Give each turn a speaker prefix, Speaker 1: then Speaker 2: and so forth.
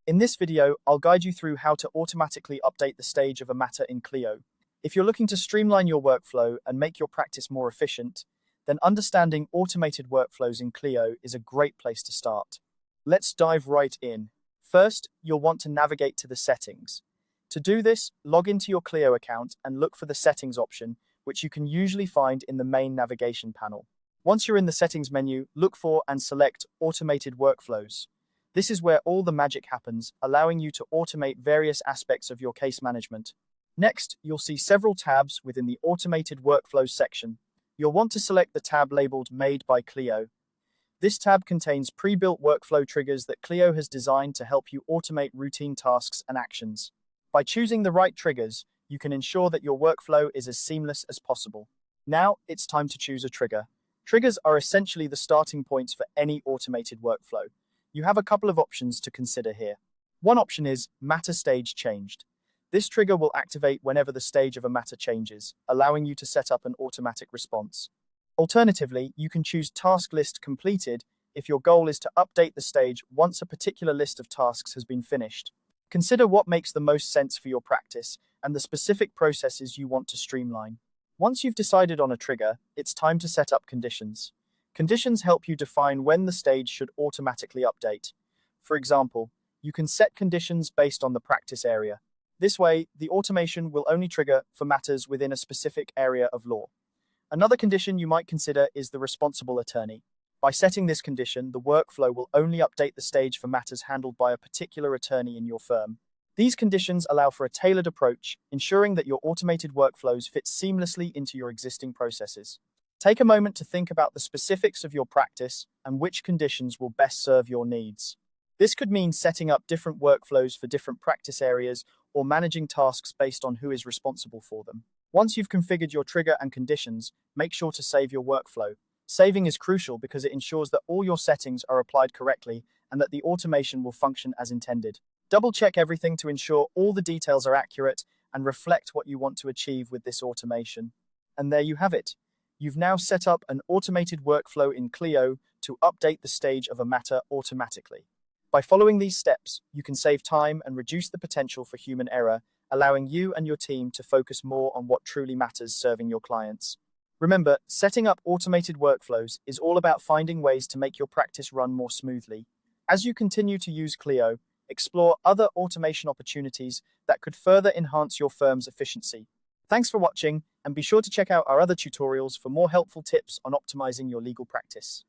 Speaker 1: In this video, I'll guide you through how to automatically update the stage of a matter in Clio. If you're looking to streamline your workflow and make your practice more efficient, then understanding automated workflows in Clio is a great place to start. Let's dive right in. First, you'll want to navigate to the settings. To do this, log into your Clio account and look for the settings option, which you can usually find in the main navigation panel. Once you're in the settings menu, look for and select Automated Workflows. This is where all the magic happens, allowing you to automate various aspects of your case management. Next, you'll see several tabs within the Automated Workflows section. You'll want to select the tab labeled Made by Clio. This tab contains pre-built workflow triggers that Clio has designed to help you automate routine tasks and actions. By choosing the right triggers, you can ensure that your workflow is as seamless as possible. Now, it's time to choose a trigger. Triggers are essentially the starting points for any automated workflow. You have a couple of options to consider here. One option is Matter Stage Changed. This trigger will activate whenever the stage of a matter changes, allowing you to set up an automatic response. Alternatively, you can choose Task List Completed if your goal is to update the stage once a particular list of tasks has been finished. Consider what makes the most sense for your practice and the specific processes you want to streamline. Once you've decided on a trigger, it's time to set up conditions. Conditions help you define when the stage should automatically update. For example, you can set conditions based on the practice area. This way, the automation will only trigger for matters within a specific area of law. Another condition you might consider is the responsible attorney. By setting this condition, the workflow will only update the stage for matters handled by a particular attorney in your firm. These conditions allow for a tailored approach, ensuring that your automated workflows fit seamlessly into your existing processes. Take a moment to think about the specifics of your practice and which conditions will best serve your needs. This could mean setting up different workflows for different practice areas or managing tasks based on who is responsible for them. Once you've configured your trigger and conditions, make sure to save your workflow. Saving is crucial because it ensures that all your settings are applied correctly and that the automation will function as intended. Double-check everything to ensure all the details are accurate and reflect what you want to achieve with this automation. And there you have it. You've now set up an automated workflow in Clio to update the stage of a matter automatically. By following these steps, you can save time and reduce the potential for human error, allowing you and your team to focus more on what truly matters serving your clients. Remember, setting up automated workflows is all about finding ways to make your practice run more smoothly. As you continue to use Clio, explore other automation opportunities that could further enhance your firm's efficiency. Thanks for watching, and be sure to check out our other tutorials for more helpful tips on optimizing your legal practice.